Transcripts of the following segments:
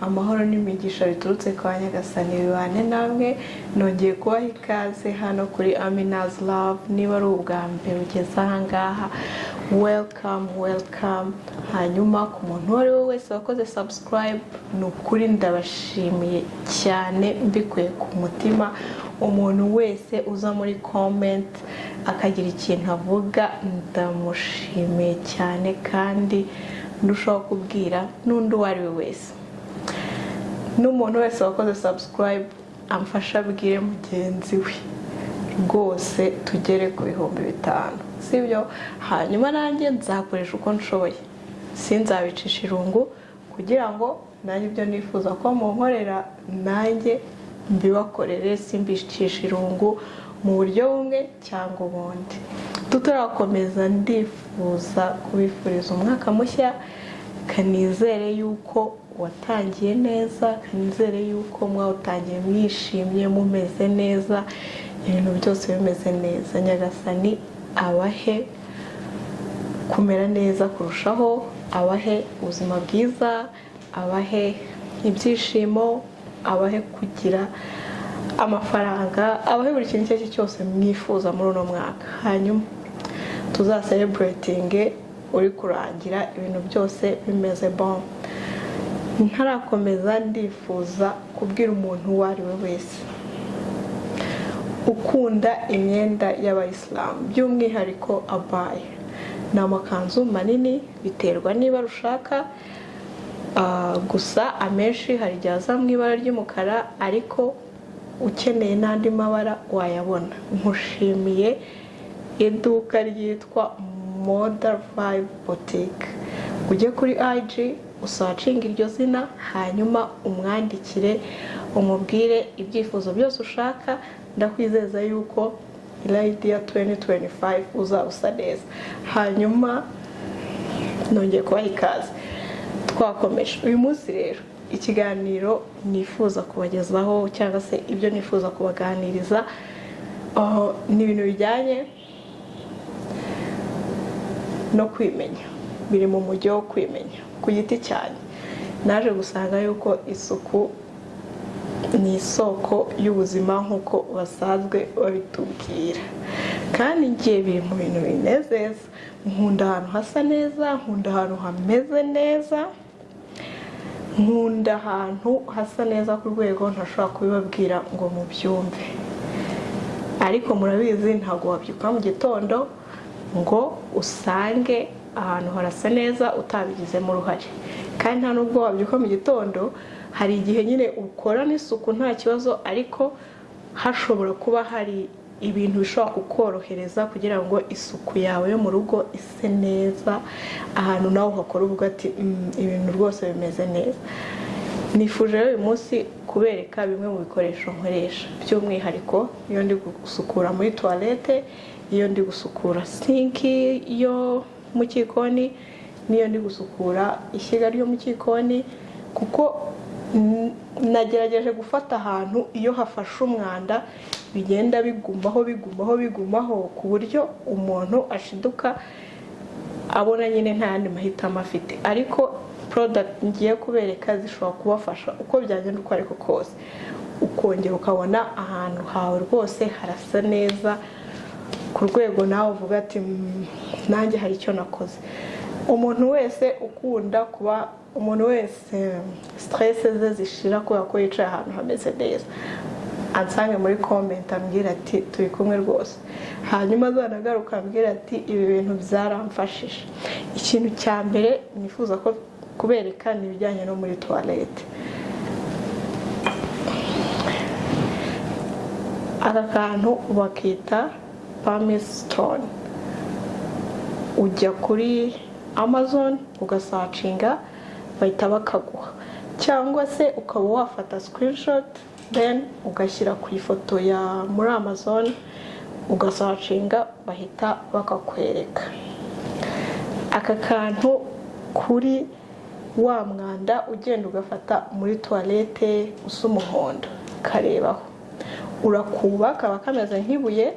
amahoro n'imigisha biturutse kwa Nyagasani bibane namwe. Nongeye kubaha ikaze hano kuri Amina's Love. Niba ari ubwa mbere ugeze aha ngaha, welcome. Hanyuma ku muntu wari we wese wakoze subscribe, ni ukuri ndabashimiye cyane mbikuye ku mutima. Umuntu wese uza muri comment akagira ikintu avuga, ndamushimiye cyane kandi ndushaho kubwira n'undi wari we wese. N'umuntu wese wakoze subscribe amfasha abwire mugenzi we rwose tugere ku 5,000, sibyo? Hanyuma nanjye nzakoresha uko nshoboye, sinzabicisha irungu, kugira ngo nanjye ibyo nifuza ko munkorera nanjye mbibakorere, simbicisha irungu mu buryo bumwe cyangwa ubundi. Tutarakomeza, ndifuza kubifuriza umwaka mushya, kanizere yuko watangiye neza, kanizere yuko mwawutangiye mwishimye, mumeze neza, ibintu byose bimeze neza. Nyagasani abahe kumera neza kurushaho, abahe ubuzima bwiza, abahe ibyishimo, abahe kugira amafaranga, abahe buri kintu icyo ari cyo cyose mwifuza muri uno mwaka. Hanyuma tuzaselebratinge uri kurangira, ibintu byose bimeze bon. Ntarakomeza, ndifuza kubwira umuntu uwo ari we wese ukunda imyenda y'abayisilamu, by'umwihariko abaya. Ni amakanzu manini, biterwa niba rushaka, gusa amenshi hari igihe aza mu ibara ry'umukara, ariko ukeneye n'andi mabara wayabona. Nkushimiye iduka ryitwa Model Vibe Boutique. Ujye kuri IG usacinga iryo zina, hanyuma umwandikire umubwire ibyifuzo byose ushaka. Ndakwizeza yuko Idea 2025 uza neza. Hanyuma nongeye kubaha ikaze. Twakomeje uyu munsi rero ikiganiro nifuza kubagezaho, cyangwa se ibyo nifuza kubaganiriza, ni ibintu bijyanye no kwimenya. Biri mu mujyi wo kwimenya ku giti cyane. Naje gusanga yuko isuku ni isoko y'ubuzima nk'uko basanzwe babitubwira, kandi ngiye biri mu bintu binezeza. Nkunda ahantu hasa neza, nkunda ahantu hameze neza, nkunda ahantu hasa neza ku rwego ntashobora kubibabwira ngo mubyumve. Ariko murabizi, ntabwo wabyuka mu gitondo ngo usange ahantu harasa neza utabigizemo uruhare. Kandi nta nubwo wabyuka mu gitondo, hari igihe nyine ukora n'isuku nta kibazo, ariko hashobora kuba hari ibintu bishobora kukorohereza kugira ngo isuku yawe yo mu rugo ise neza, ahantu nawe uhakora uvuga ati ibintu rwose bimeze neza. Nifuje rero uyu munsi kubereka bimwe mu bikoresho nkoresha, by'umwihariko iyo ndi gusukura muri toilette, iyo ndi gusukura sinki yo mu gikoni, niyo ndi gusukura ishyiga ryo mu gikoni, kuko nagerageje gufata ahantu iyo hafashe umwanda bigenda bigumaho ku buryo umuntu ashiduka abona nyine nta yandi mahitamo afite. Ariko product ngiye kubereka zishobora kubafasha uko byagenda uko ariko kose, ukongera ukabona ahantu hawe rwose harasa neza ku rwego nawe uvuga ati nanjye hari icyo nakoze. Umuntu wese ukunda kuba, umuntu wese stress ze zishira kubera ko yicaye ahantu hameze neza, ansange muri comment ambwira ati turi kumwe rwose. Hanyuma azanagaruka ambwira ati ibi bintu byaramfashije. Ikintu cya mbere nifuza ko kubereka ni ibijyanye no muri toilette. Aka kantu bakita pumice stone. Ujya kuri Amazon ugasacinga bahita bakaguha, cyangwa se ukaba wafata screenshot then ugashyira ku ifoto ya muri Amazon ugasacinga bahita bakakwereka. Aka kantu kuri wa mwanda ugenda ugafata muri toilette usa umuhondo karebaho, urakuba kaba kameze nk'ibuye,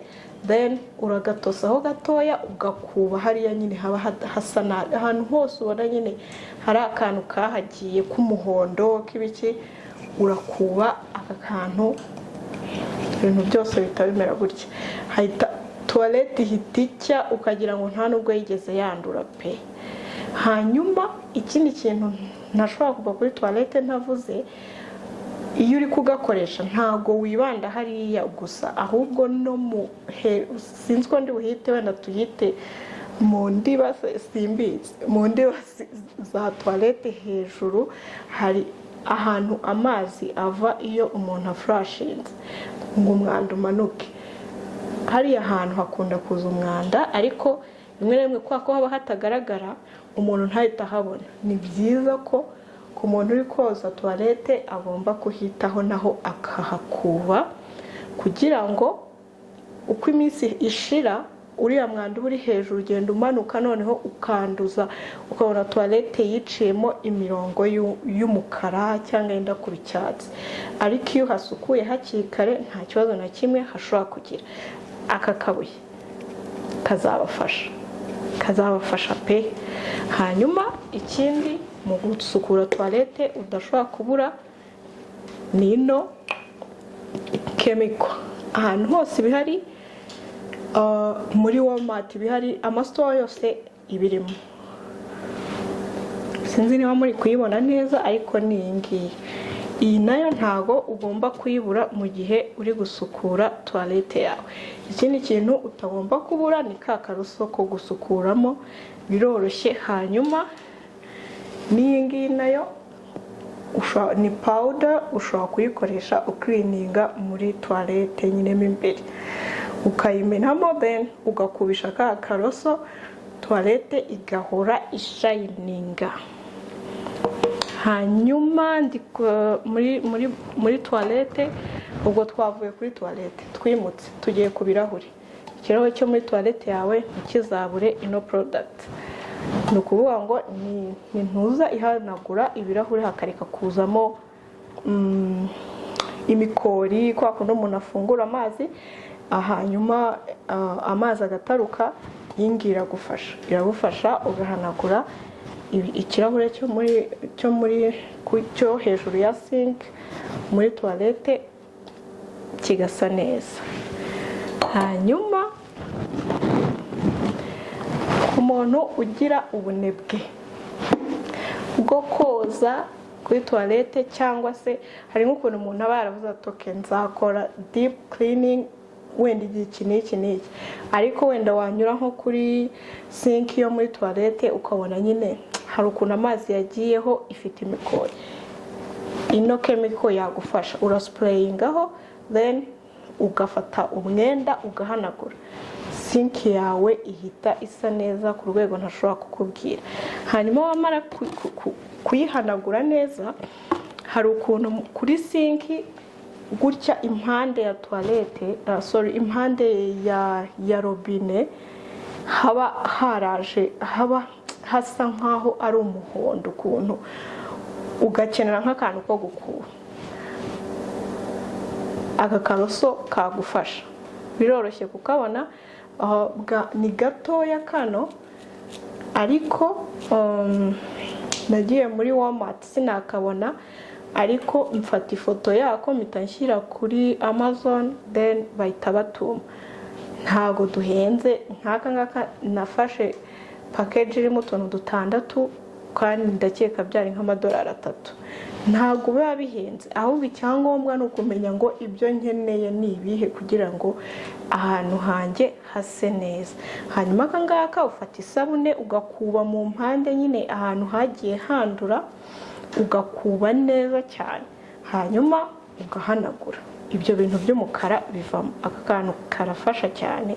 then uragatosaho gatoya ugakuba hariya nyine haba hasa nabi ahantu hose ubona nyine hari akantu kahagiye k'umuhondo k'ibiki urakuba aka kantu ibintu byose bitabimera gutya hahita toilette hitica ukagira ngo nta nubwo yigeze yandura pe. Hanyuma ikindi kintu ntashobora kuva kuri toilette ntavuze, iyo uri kugakoresha ntago wibanda hariya gusa ahubwo no mu sinzi ko ndi buhite wenda tuyite mu ndiba simbizi mu ndiba za toilette hejuru hari ahantu amazi ava iyo umuntu afurashinze ngo umwanda umanuke. Hariya hantu hakunda kuza umwanda ariko rimwe rimwe kwa ko haba hatagaragara umuntu ntahita habona. Ni byiza ko ku muntu uri koza toilette agomba kuhitaho naho akahakuba kugira ngo uko iminsi ishira uriya mwanda uri hejuru ugenda umanuka noneho ukanduza ukabona toilette yiciyemo imirongo y'umukara cyangwa yenda ku cyatsi. Ariko iyo hasukuye hakiri kare nta kibazo na kimwe hashobora kugira. Aka kabuye kazabafasha pe. Hanyuma ikindi mu gusukura toilette udashobora kubura nino chemical. Ahantu hose bihari muri Walmart bihari amastore yose ibirimo. Sinzi niba muri kuyibona neza ariko ni iyi. Iyi nayo ntago ugomba kuyibura mu gihe uri gusukura toilette yawe. Ikindi kintu utagomba kubura ni ka karuso ko gusukuramo biroroshye. Hanyuma n'iyi nayo ni powder ushobora kuyikoresha uklininga muri toilette nyine mo imbere ukayimenamo then ugakubisha ka karoso toilette igahora ishininga. Hanyuma muri toilette ubwo twavuye kuri toilette twimutse tugiye ku birahuri. Ikirahure cyo muri toilette yawe ntikizabure ino product. Ni ukuvuga ngo ni ntuza ihanagura ibirahure hakareka kuzamo imikori kwa kuno umuntu afungura amazi hanyuma amazi agataruka yingira gufasha iragufasha ugahanagura ikirahure cyo hejuru ya sink muri toilette kigasa neza. Hanyuma umuntu ugira ubunebwe bwo koza kuri toilette cyangwa se hari nk'ukuntu umuntu aba yaravuze ati nzakora deep cleaning wenda iki n'iki ariko wenda wanyura nko kuri sink yo muri toilette ukabona nyine hari ukuntu amazi yagiyeho ifite imikori. Ino chemical yagufasha urasprayingaho then ugafata umwenda ugahanagura sink yawe ihita isa neza ku rwego ntashobora kukubwira. Hanyuma wamara kuyihanagura neza hari ukuntu kuri sink gutya impande ya toilette impande ya robine haba haraje haba hasa nkaho ari umuhondo ukuntu ugakenera nk'akantu ko gukuba. Aka karoso kagufasha biroroshye kukabona ni gatoya kano ariko nagiye muri Walmart sinakabona ariko mfata ifoto yako mpita kuri Amazon then bahita batuma. Ntago duhenze nkaka ngaka nafashe package irimo utuntu 6 kandi ndakeka byari nk'amadolari 3. Ntago biba bihenze ahubwo icyangombwa no kumenya ngo ibyo nkeneye ni ibihe kugira ngo ahantu hanjye hase neza. Hanyuma kangaka ufata isabune ugakuba mu mpande nyine ahantu hagiye handura ugakuba neza cyane hanyuma ugahanagura ibyo bintu by'umukara bivamo. Aka kantu karafasha cyane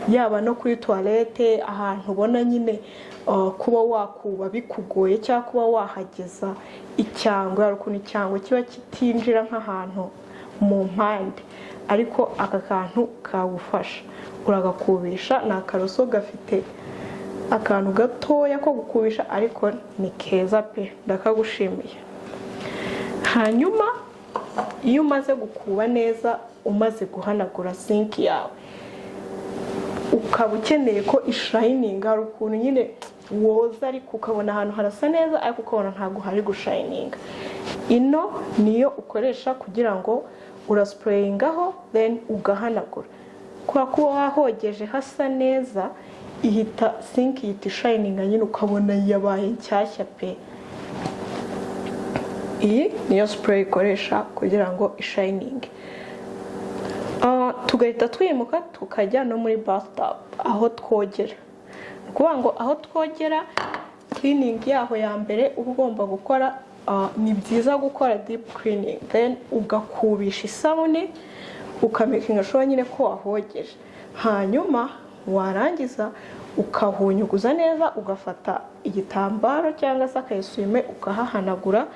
yaba no kuri toilette ahantu ubona nyine kuba wakuba bikugoye cyangwa kuba wahageza icyangwe hari ukuntu icyangwe kiba kitinjira nk'ahantu mu mpande ariko aka kantu kagufasha uragakubisha. Ni akaroso gafite akantu gatoya ko gukubisha ariko ni keza pe ndakagushimiye. Hanyuma iyo umaze gukuba neza umaze guhanagura sink yawe ukaba ukeneye ko ishayininga, hari ukuntu nyine woza ariko ukabona ahantu harasa neza ariko ukabona ntabwo hari gushayininga. Ino niyo ukoresha kugira ngo urasprayingaho then ugahanagura. Kwa kuba wahogeje hasa neza ihita sink ihita ishayininga nyine ukabona yabaye nshyashya pe. Iyi niyo spray ikoresha kugira ngo ishayininge. Tugahita twimuka tukajya no muri bathtub aho twogera. Kuvuga ngo aho twogera cleaning yaho ya mbere uba ugomba gukora, ni byiza gukora deep cleaning then ugakubisha isabune ukamakinga sure nyine ko wahogeje. Hanyuma warangiza ukahunyuguza neza, ugafata igitambaro cyangwa se akayisume ukahahanagura.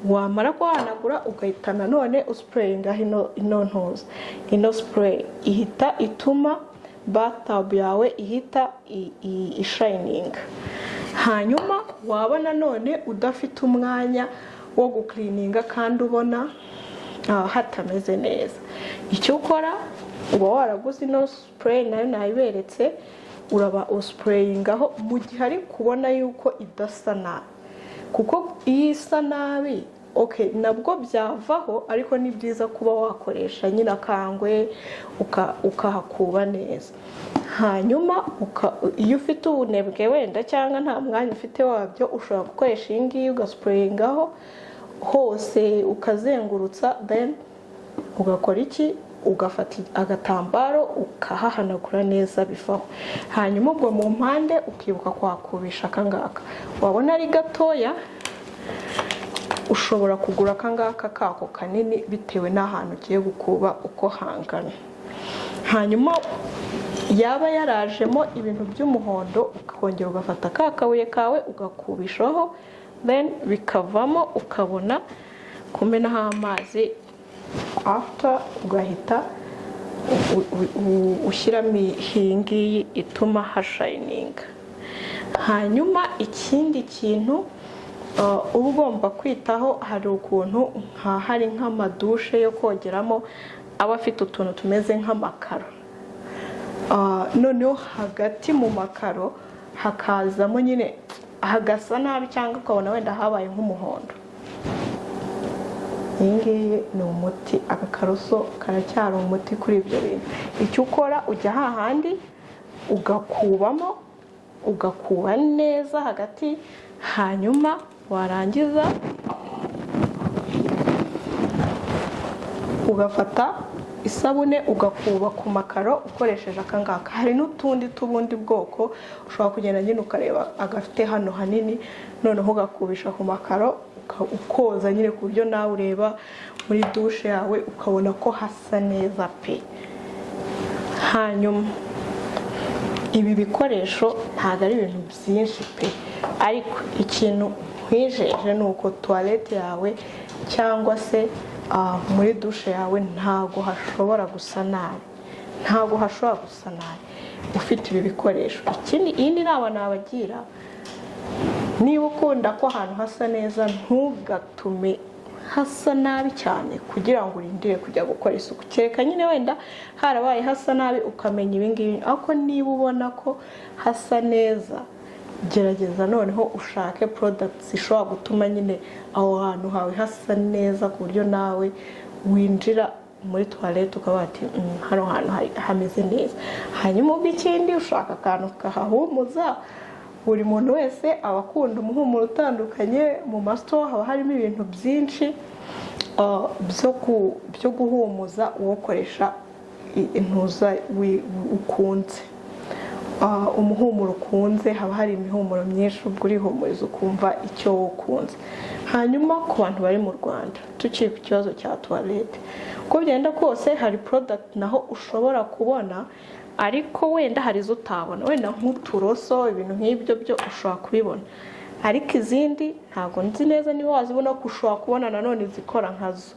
Wamara kuhanagura ugahita nanone usprayinga ino ntuza. Ino spray ihita ituma bathtub yawe ihita ishayininga. Hanyuma waba nanone udafite umwanya wo guklininga kandi ubona hatameze neza, icyo ukora uba waraguze ino spray nayo nayiberetse, uraba usprayingaho mu gihe ari kubona yuko idasa nabi. Kuko iyo isa nabi nabwo byavaho, ariko ni byiza kuba wakoresha nyine akangwe ukahakuba neza. Hanyuma iyo ufite ubunebwe wenda cyangwa nta mwanya ufite wabyo, ushobora gukoresha iyi ngiyi ugasprayingaho hose ukazengurutsa, then ugakora iki, ugafata agatambaro ukahahanagura neza bivaho. Hanyuma ubwo mu mpande ukibuka kwakubisha akangaka. Wabona ari gatoya ushobora kugura akangaka kako kanini bitewe n'ahantu ugiye gukuba uko hangana. Hanyuma yaba yarajemo ibintu by'umuhondo ukongera ugafata kakabuye kawe ugakubishaho, then bikavamo ukabona kumenaho amazi. After ugahita ushyiramo iyi ngiyi ituma hashayininga. Hanyuma ikindi kintu uba ugomba kwitaho, hari ukuntu hari nk'amadushe yo kogeramo aba afite utuntu tumeze nk'amakaro. Noneho hagati mu makaro hakazamo nyine hagasa nabi cyangwa ukabona wenda habaye nk'umuhondo. Iyi ngiyi ni umuti, agakaroso karacyari umuti kuri ibyo bintu. Icyo ukora ujya hahandi ugakubamo, ugakuba neza hagati, hanyuma warangiza ugafata isabune ugakuba ku makaro ukoresheje akangaka. Hari n'utundi tubundi bwoko ushobora kugenda nyine ukareba agafite hano hanini, noneho ugakubisha ku makaro ukoza nyine ku buryo nawe ureba muri dushe yawe ukabona ko hasa neza pe. Hanyuma ibi bikoresho ntabwo ari ibintu byinshi pe, ariko ikintu nkwijeje ni uko toilette yawe cyangwa se muri dushe yawe ntabwo hashobora gusa nabi, ntabwo hashobora gusa nabi ufite ibi bikoresho. Iyindi nama nabagira, niba ukunda ko ahantu hasa neza ntugatume hasa nabi cyane kugira ngo urindire kujya gukora isuku. Kereka nyine wenda harabaye hasa nabi ukamenya ibingibi, ariko niba ubona ko hasa neza gerageza noneho ushake products zishobora gutuma nyine aho hantu hawe hasa neza ku buryo nawe winjira muri toilette ukaba ati hano hantu hameze neza. Hanyuma ubw'ikindi ushaka akantu kahahumuza. Buri muntu wese aba akunda umuhumuro utandukanye. Mu masto haba harimo ibintu byinshi byo guhumuza ukoresha intuza ukunze. Umuhumuro ukunze, haba hari imihumuro myinshi, ubwo urihumuriza ukumva icyo ukunze. Hanyuma ku bantu bari mu Rwanda, tukiri ku kibazo cya toilette, uko byenda kose hari product naho ushobora kubona, ariko wenda hari izo utabona, wenda nk'uturoso ibintu nk'ibyo byo ushobora kubibona, ariko izindi ntabwo nzi neza niba wazibona, ko ushobora kubona nanone zikora nkazo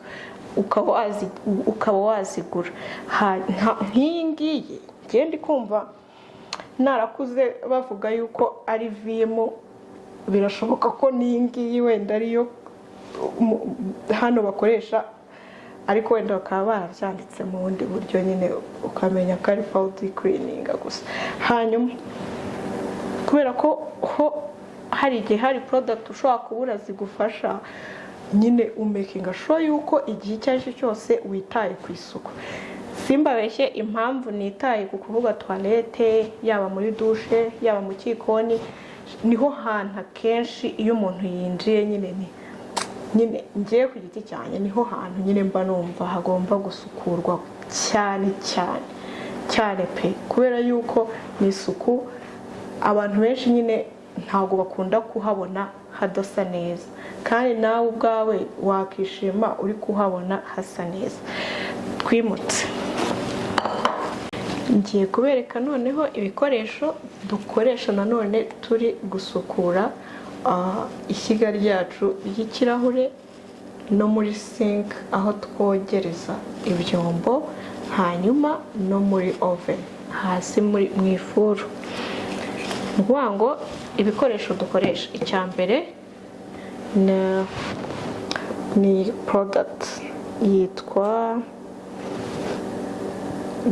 ukaba wazigura. Nk'iyi ngiyi ngende kumva narakuze bavuga yuko ari VM, birashoboka ko n'iyi ngiyi wenda ariyo hano bakoresha ariko wenda bakaba barabyanditse mu bundi buryo nyine ukamenya ko ari powder cleaning gusa. Hanyuma kubera ko hari igihe hari product ushobora kubura zigufasha nyine umakinga sure yuko igihe icyo ari cyo cyose witaye ku isuku. Simbabeshye impamvu nitaye ku kuvuga toilette, yaba muri douche yaba mu kikoni, niho hantu akenshi iyo umuntu yinjiye nyine ngiye ku giti cyane, niho hantu nyine mba numva hagomba gusukurwa cyane cyane cyane pe, kubera yuko ni isuku. Abantu benshi nyine ntabwo bakunda kuhabona hadasa neza, kandi nawe ubwawe wakishima uri kuhabona hasa neza. Twimutse ngiye kubereka noneho ibikoresho dukoresha nanone turi gusukura ishyiga ryacu ry'ikirahure no muri sink aho twogereza ibyombo, hanyuma no muri oven hasi mu ifuru. Nukuvuga ngo ibikoresho dukoresha, icya mbere ni product yitwa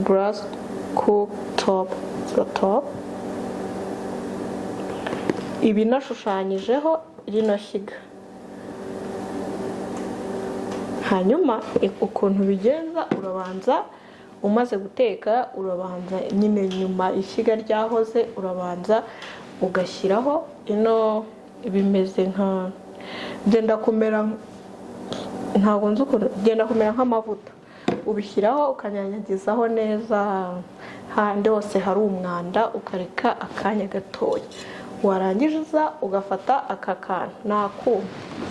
Grass Cooktop Top. Ibi nashushanyijeho rino shyiga. Hanyuma ukuntu bigenza, urabanza umaze guteka, urabanza nyine nyuma ishyiga ryahoze, urabanza ugashyiraho ino bimeze nka byenda kumera, ntabwo nzi ukuntu byenda kumera nk'amavuta. Ubishyiraho ukanyanyagizaho neza handi hose hari umwanda, ukareka akanya gatoya. Warangiza ugafata aka kantu, nakuma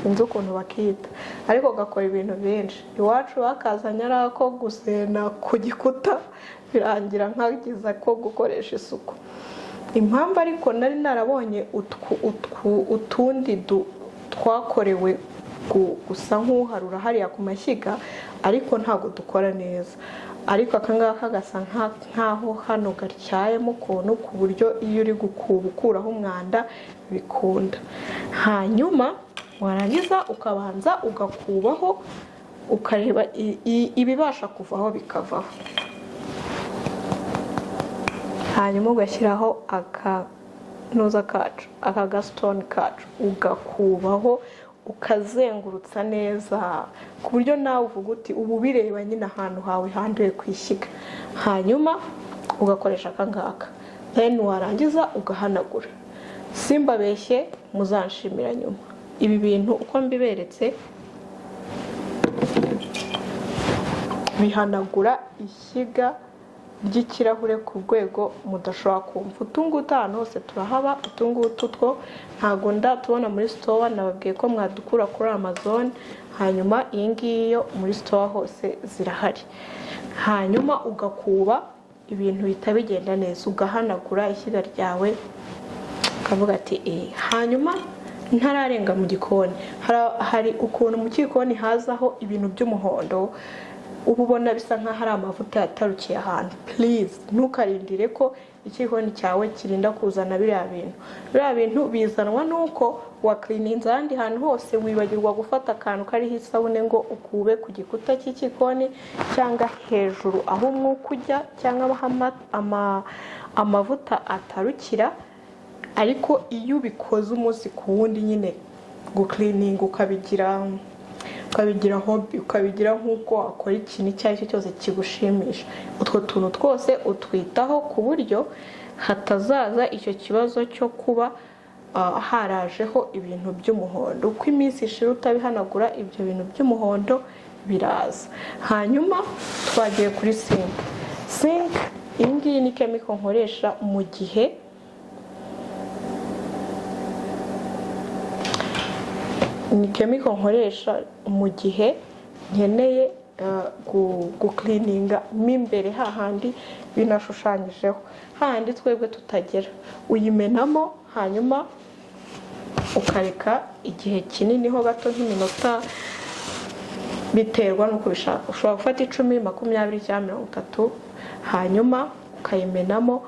sinzi ukuntu bakita, ariko gakora ibintu byinshi. Iwacu bakazanye ari ako gusena ku gikuta, birangira nkagiza ko gukoresha isuku. Impamvu ariko nari narabonye utundi twakorewe gusa nk'uharura hariya ku mashyiga, ariko ntabwo dukora neza. Ariko akangaka gasa nkaho hano gatyayemo ukuntu, ku buryo iyo uri gukuraho umwanda bikunda. Hanyuma warangiza ukabanza ugakubaho, ukareba ibibasha kuvaho bikavaho. Hanyuma ugashyiraho aka gasitone kacu, ugakubaho ukazengurutsa neza, ku buryo nawe uvuga uti ubu bireba nyine ahantu hawe handuye ku ishyiga. Hanyuma ugakoresha akangaka, then warangiza ugahanagura. Simbabeshye muzanshimira nyuma. Ibi bintu uko mbiberetse bihanagura ishyiga ry'ikirahure ku rwego mudashobora kumva. Utungutu ahantu hose turahaba, utungutu two ntago ndatubona muri store, nababwiye ko mwadukura kuri Amazon. Hanyuma iyi ngiyo muri store hose zirahari. Hanyuma ugakuba ibintu bihita bigenda neza, ugahanagura ishyiga ryawe ukavuga ati hanyuma ntararenga mu gikoni, hari ukuntu mu gikoni hazaho ibintu by'umuhondo, ubu ubona bisa nkaho hari amavuta yatarukiye ahantu. Please ntukarindire ko igikoni cyawe kirinda kuzana biriya bintu. Biriya bintu bizanwa nuko waklininze ahandi hantu hose, wibagirwa gufata akantu kariho isabune ngo ukube ku gikuta cy'igikoni cyangwa hejuru aho umwuka ujya, cyangwa amavuta atarukira. Ariko iyo ubikoze umunsi ku wundi nyine guklininga ukabigira hobby, ukabigira nk'uko wakora ikintu icyo ari cyo cyose kigushimisha, utwo tuntu twose utwitaho ku buryo hatazaza icyo kibazo cyo kuba harajeho ibintu by'umuhondo. Uko iminsi ishira utabihanagura, ibyo bintu by'umuhondo biraza. Hanyuma twagiye kuri sink. Iyi ngiyi ni chemical nkoresha mu gihe nkeneye guklininga mo imbere hahandi binashushanyijeho, hahandi twebwe tutagera. Uyimenamo hanyuma ukareka igihe kinini ho gato, nk'iminota, biterwa n'uko ubishaka. Ushobora gufata 10, 20 cyangwa 30. Hanyuma ukayimenamo,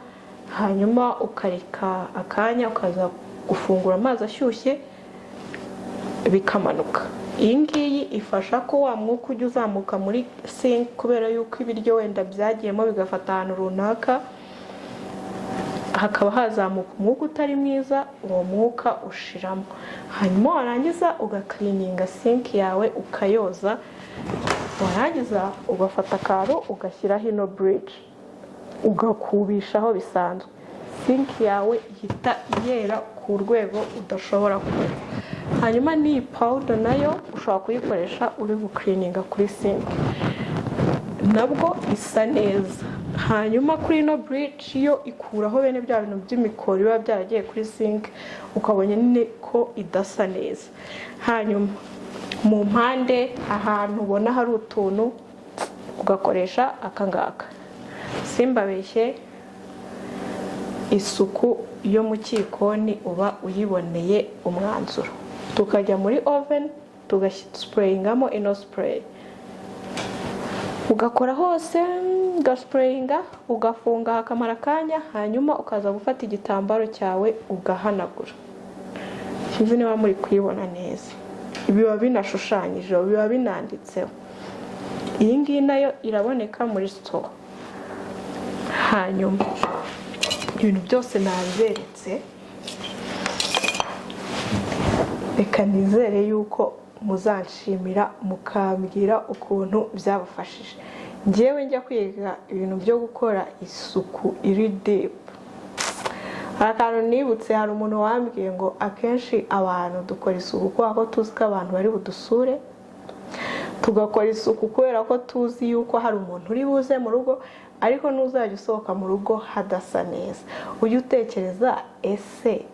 hanyuma ukareka akanya, ukaza gufungura amazi ashyushye bikamanuka. iyi ngiyi ifasha ko wa mwuka ujya uzamuka muri sink kubera yuko ibiryo wenda byagiyemo bigafata ahantu runaka hakaba hazamuka umwuka utari mwiza, uwo mwuka ushiramo. Hanyuma warangiza ugaklininga sink yawe ukayoza, warangiza ugafata karo ugashyiraho ino bridge ugakubishaho bisanzwe, sink yawe ihita yera ku rwego udashobora kubona. Hanyuma ni powder nayo ushobora kuyikoresha uri guklininga kuri sink, nabwo isa neza. Hanyuma kuri ino bridge yo ikuraho bene bya bintu by'imikoro biba byaragiye kuri sink, ukabonye nyine ko idasa neza. Hanyuma mu mpande ahantu ubona hari utuntu ugakoresha akangaka. Simbabeshye, isuku yo mu cyikoni uba uyiboneye umwanzuro. Tukajya muri oven tugasprayingamo ino spray, ugakora hose ugasprayinga, ugafunga hakamara kanya, hanyuma ukaza gufata igitambaro cyawe ugahanagura. Sinzi niba muri kuyibona neza, biba binashushanyije, biba binanditseho. Iyi ngiyi nayo iraboneka muri store. Hanyuma ibintu byose naberetse, reka nizere yuko muzanshimira mukambwira ukuntu byabafashije. Njyewe njya kwiga ibintu byo gukora isuku iri deep, hari akantu nibutse, hari umuntu wambwiye ngo akenshi abantu dukora isuku kubera ko tuzi ko abantu bari budusure, tugakora isuku kubera ko tuzi yuko hari umuntu uri buze mu rugo, ariko n'uzajya usohoka mu rugo hadasa neza. Ujye utekereza, ese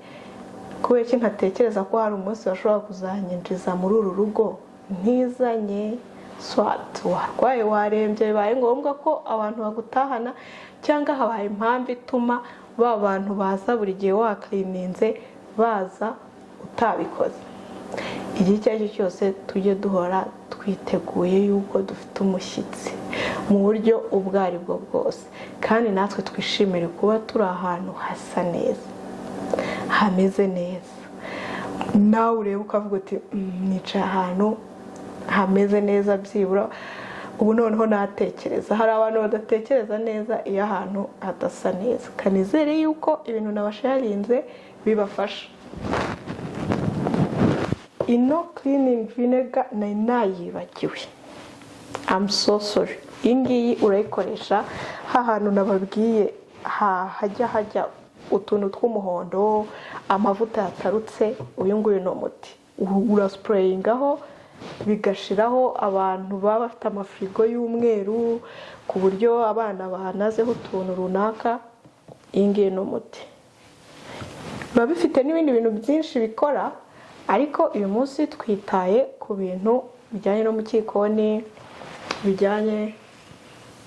kubera ko ntatekereza ko hari umunsi bashobora kuzanyinjiza muri uru rugo ntizanye swat warwaye warembye bibaye ngombwa ko abantu bagutahana, cyangwa habaye impamvu ituma ba bantu baza buri gihe waklininze baza utabikoze. Igihe icyo ari cyo cyose tujye duhora twiteguye yuko dufite umushyitsi mu buryo ubwo ari bwo bwose, kandi natwe twishimire kuba turi ahantu hasa neza, hameze neza. Nawe ureba ukavuga uti nicaye ahantu hameze neza, byibura ubu noneho natekereza. Hari abantu badatekereza neza iyo ahantu hadasa neza. Kanizere yuko ibintu nabasharinze bibafasha. Ino cleaning vinegar nayibagiwe, I'm so sorry. Iyi ngiyi urayikoresha hahantu nababwiye hajya utuntu tw'umuhondo, amavuta yatarutse. Uyu nguyu ni umuti, urasprayingaho bigashiraho. Abantu baba bafite amafrigo y'umweru ku buryo abana bahanazeho utuntu runaka, iyi ngiyi ni umuti. Biba bifite n'ibindi bintu byinshi bikora, ariko uyu munsi twitaye ku bintu bijyanye no mu cyikoni, bijyanye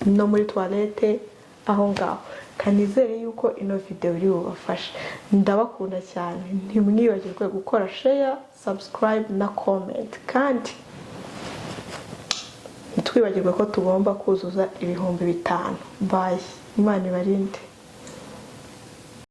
no muri toilette aho ngaho. Kanizere yuko ino video iri bubafashe. Ndabakunda cyane, ntimwibagirwe gukora share, subscribe na comment, kandi ntitwibagirwe ko tugomba kuzuza 5,000. Bye, Imana ibarinde.